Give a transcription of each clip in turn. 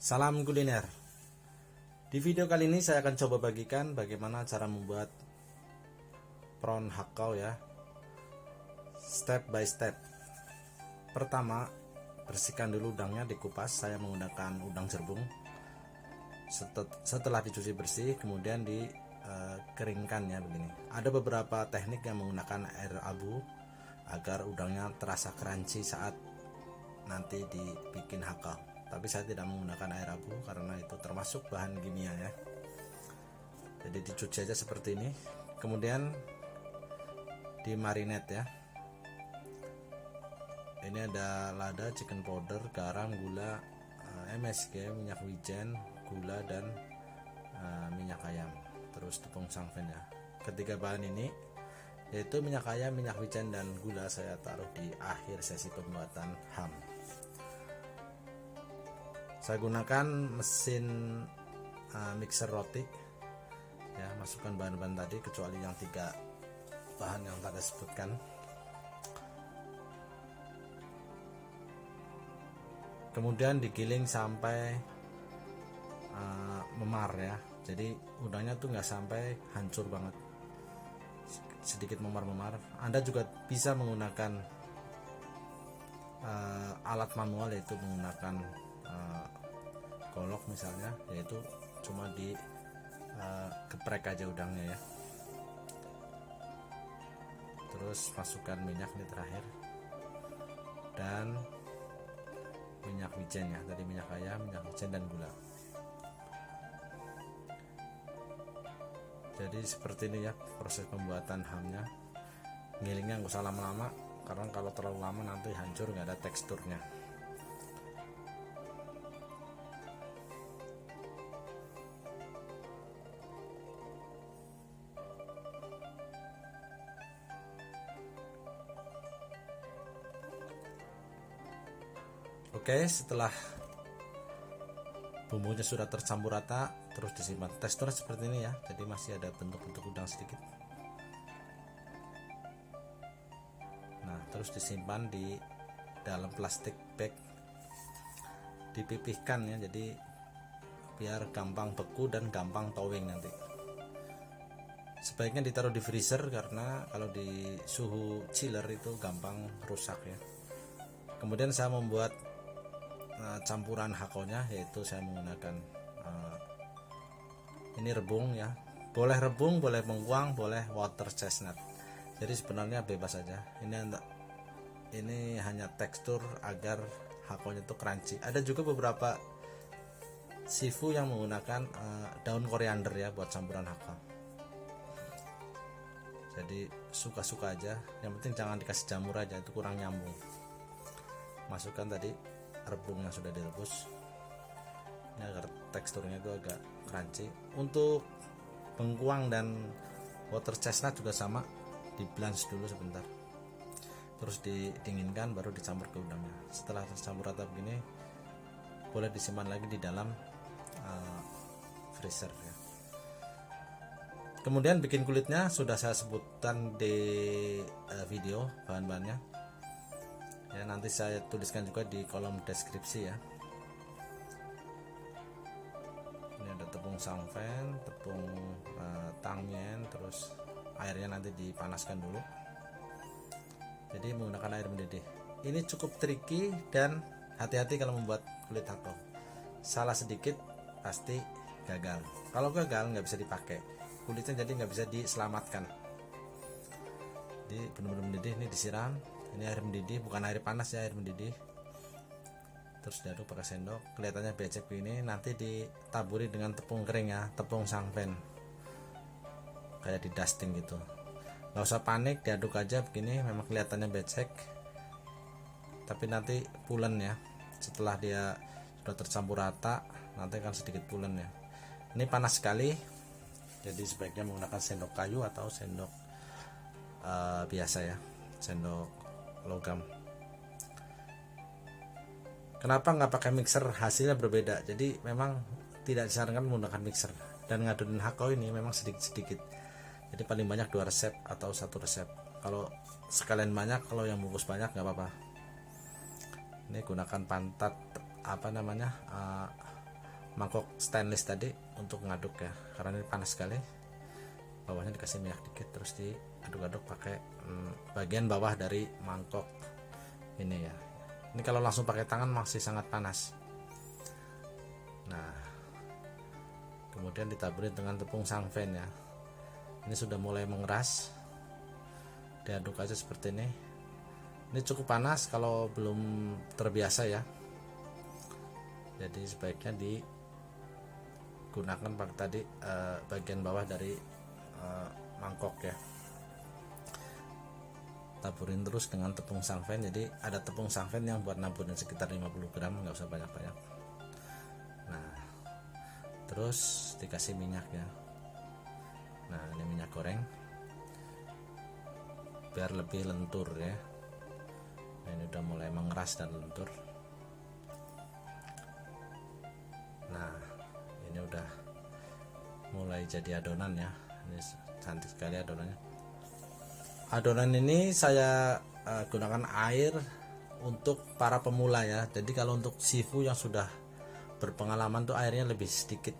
Salam kuliner. Di video kali ini saya akan coba bagikan bagaimana cara membuat prawn hakau ya, step by step. Pertama, bersihkan dulu udangnya, dikupas. Saya menggunakan udang jerbung. Setelah dicuci bersih, kemudian dikeringkan ya begini. Ada beberapa teknik yang menggunakan air abu agar udangnya terasa crunchy saat nanti dibikin hakau. Tapi saya tidak menggunakan air abu karena itu termasuk bahan kimia ya. Jadi dicuci aja seperti ini, kemudian dimarinate ya. Ini ada lada, chicken powder, garam, gula, MSG, minyak wijen, gula, dan minyak ayam, terus tepung sangfen ya. Ketiga bahan ini yaitu minyak ayam, minyak wijen, dan gula saya taruh di akhir sesi pembuatan ham. Saya gunakan mesin mixer roti ya. Masukkan bahan-bahan tadi kecuali yang 3 bahan yang tadi sebutkan. Kemudian digiling sampai memar ya. Jadi udangnya tuh nggak sampai hancur banget, sedikit memar-memar. Anda juga bisa menggunakan alat manual, yaitu menggunakan golok misalnya, yaitu cuma di geprek aja udangnya ya. Terus masukkan minyak nih terakhir, dan minyak wijen ya, tadi minyak ayam, minyak wijen, dan gula. Jadi seperti ini ya proses pembuatan hamnya. Ngilingnya nggak usah lama-lama, karena kalau terlalu lama nanti hancur, nggak ada teksturnya. Oke, setelah bumbunya sudah tercampur rata, terus disimpan. Teksturnya seperti ini ya, jadi masih ada bentuk-bentuk udang sedikit. Nah, terus disimpan di dalam plastik bag, dipipihkan ya, jadi biar gampang beku dan gampang thawing nanti. Sebaiknya ditaruh di freezer karena kalau di suhu chiller itu gampang rusak ya. Kemudian saya membuat campuran hakonya, yaitu saya menggunakan ini rebung ya. Boleh rebung, boleh bengkuang, boleh water chestnut. Jadi sebenarnya bebas saja. Ini hanya tekstur agar hakonya itu crunchy. Ada juga beberapa seafood yang menggunakan daun koriander ya buat campuran hako. Jadi suka-suka aja, yang penting jangan dikasih jamur aja, itu kurang nyambung. Masukkan tadi rebung yang sudah direbus ini agar teksturnya itu agak crunchy. Untuk bengkuang dan water chestnut juga sama, di blanch dulu sebentar, terus didinginkan baru dicampur ke udangnya. Setelah tercampur rata begini, boleh disimpan lagi di dalam freezer ya. Kemudian bikin kulitnya sudah saya sebutkan di video bahan-bahannya ya, nanti saya tuliskan juga di kolom deskripsi ya. Ini ada tepung sangfen, tepung tangyen, terus airnya nanti dipanaskan dulu. Jadi menggunakan air mendidih. Ini cukup tricky dan hati-hati kalau membuat kulit hakau. Salah sedikit pasti gagal. Kalau gagal nggak bisa dipakai kulitnya, jadi nggak bisa diselamatkan. Jadi benar-benar mendidih. Ini disiram. Ini air mendidih, bukan air panas ya, air mendidih. Terus diaduk pakai sendok, kelihatannya becek ini, nanti ditaburi dengan tepung kering ya, tepung sangfen, kayak di dusting gitu. Nggak usah panik, diaduk aja begini. Memang kelihatannya becek, tapi nanti pulen ya. Setelah dia sudah tercampur rata, nanti akan sedikit pulen ya. Ini panas sekali, jadi sebaiknya menggunakan sendok kayu atau sendok biasa ya, sendok logam. Kenapa nggak pakai mixer? Hasilnya berbeda. Jadi memang tidak disarankan menggunakan mixer. Dan ngadonin hakau ini memang sedikit-sedikit. Jadi paling banyak 2 resep atau 1 resep. Kalau sekalian banyak, kalau yang bungkus banyak nggak apa-apa. Ini gunakan pantat mangkok stainless tadi untuk ngaduk ya, karena ini panas sekali. Bawahnya dikasih minyak dikit, terus diaduk-aduk pakai bagian bawah dari mangkok ini ya. Ini kalau langsung pakai tangan masih sangat panas. Nah, kemudian ditaburin dengan tepung sangfen ya. Ini sudah mulai mengeras, diaduk aja seperti ini. Ini cukup panas kalau belum terbiasa ya, jadi sebaiknya digunakan pakai tadi bagian bawah dari mangkok ya. Taburin terus dengan tepung sangfen. Jadi ada tepung sangfen yang buat naburin sekitar 50 gram, nggak usah banyak-banyak. Nah, terus dikasih minyak ya. Nah, ini minyak goreng biar lebih lentur ya. Nah, ini udah mulai mengeras dan lentur. Nah, ini udah mulai jadi adonan ya. Ini cantik sekali adonannya. Adonan ini saya gunakan air untuk para pemula ya. Jadi kalau untuk sifu yang sudah berpengalaman tuh airnya lebih sedikit.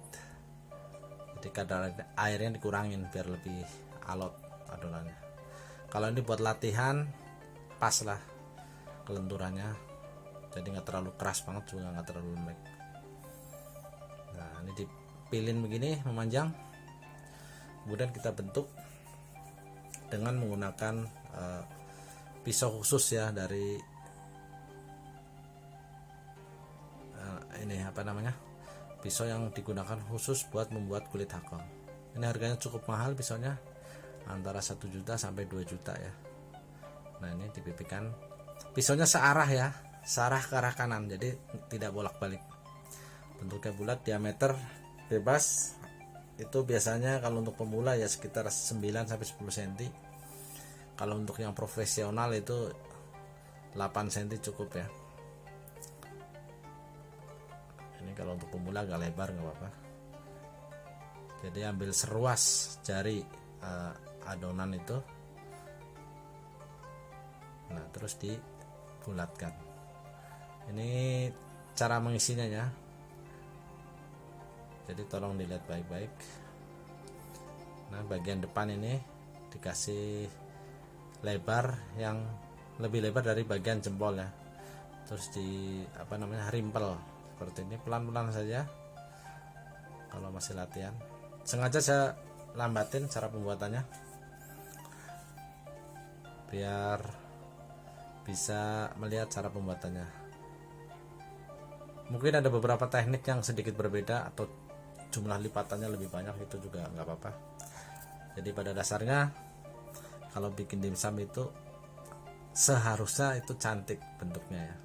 Jadi kadar airnya dikurangin biar lebih alot adonannya. Kalau ini buat latihan pas lah kelenturannya. Jadi nggak terlalu keras banget juga nggak terlalu lembek. Nah, ini dipilin begini memanjang. Kemudian kita bentuk dengan menggunakan pisau khusus ya, dari ini apa namanya, pisau yang digunakan khusus buat membuat kulit hakau. Ini harganya cukup mahal pisaunya, antara 1 juta sampai 2 juta ya. Nah, ini dipipikan, pisaunya searah ya, searah ke arah kanan, jadi tidak bolak-balik. Bentuknya bulat, diameter bebas. Itu biasanya kalau untuk pemula ya sekitar 9 sampai 10 cm. Kalau untuk yang profesional itu 8 cm cukup ya. Ini kalau untuk pemula agak lebar nggak apa-apa. Jadi ambil seruas jari adonan itu. Nah, terus dibulatkan. Ini cara mengisinya ya. Jadi tolong dilihat baik-baik. Nah, bagian depan ini dikasih lebar yang lebih lebar dari bagian jempol ya. Terus rimpel seperti ini, pelan-pelan saja. Kalau masih latihan, sengaja saya lambatin cara pembuatannya biar bisa melihat cara pembuatannya. Mungkin ada beberapa teknik yang sedikit berbeda atau jumlah lipatannya lebih banyak, itu juga nggak apa-apa. Jadi pada dasarnya kalau bikin dimsum itu seharusnya itu cantik bentuknya ya,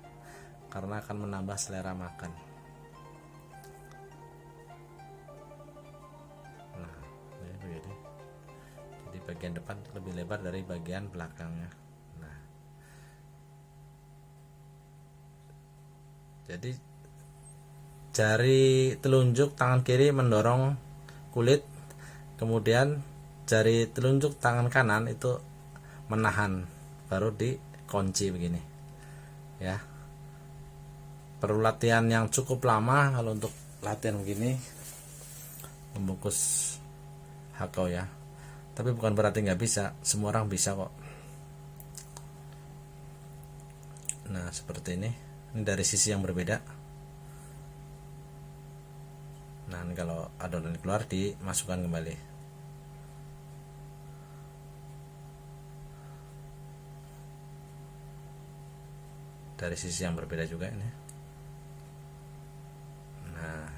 karena akan menambah selera makan. Nah, ini begini. Jadi bagian depan lebih lebar dari bagian belakangnya. Nah, jadi jari telunjuk tangan kiri mendorong kulit, kemudian jari telunjuk tangan kanan itu menahan, baru dikunci begini ya. Perlu latihan yang cukup lama kalau untuk latihan begini membungkus hakau ya, tapi bukan berarti nggak bisa, semua orang bisa kok. Nah, seperti ini dari sisi yang berbeda. Nah, ini kalau adonan keluar dimasukkan kembali. Dari sisi yang berbeda juga ini. Nah,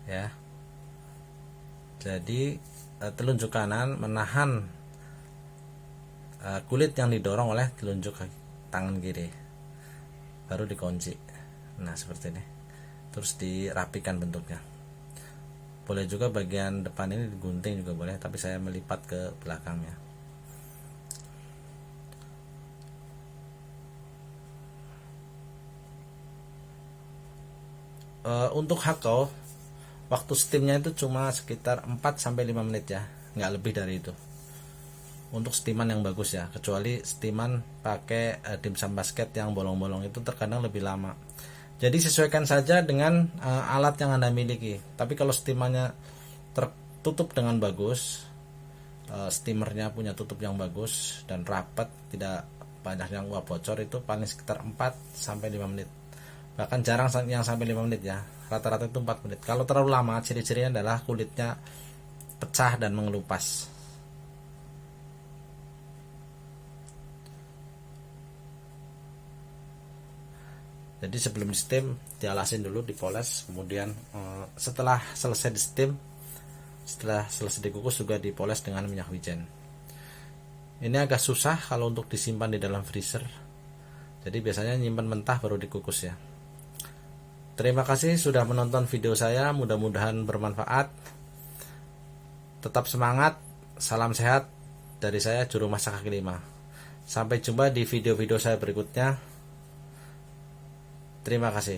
ya. Jadi telunjuk kanan menahan kulit yang didorong oleh telunjuk tangan kiri, baru dikunci. Nah, seperti ini. Terus dirapikan bentuknya. Boleh juga bagian depan ini digunting juga boleh, tapi saya melipat ke belakangnya. Untuk hakau, waktu steamnya itu cuma sekitar 4 sampai 5 menit ya, nggak lebih dari itu. Untuk steaman yang bagus ya, kecuali steaman pakai dimsum basket yang bolong-bolong itu terkadang lebih lama. Jadi sesuaikan saja dengan alat yang Anda miliki. Tapi kalau steamernya tertutup dengan bagus, steamernya punya tutup yang bagus dan rapat, tidak banyak yang uap bocor, itu paling sekitar 4-5 menit. Bahkan jarang yang sampai 5 menit ya. Rata-rata itu 4 menit. Kalau terlalu lama, ciri-cirinya adalah kulitnya pecah dan mengelupas. Jadi sebelum di steam dialasin dulu, dipoles, kemudian setelah selesai di steam, setelah selesai dikukus juga dipoles dengan minyak wijen. Ini agak susah kalau untuk disimpan di dalam freezer. Jadi biasanya nyimpan mentah baru dikukus ya. Terima kasih sudah menonton video saya, mudah-mudahan bermanfaat. Tetap semangat, salam sehat dari saya Juru Masak Kaki Lima. Sampai jumpa di video-video saya berikutnya. Terima kasih.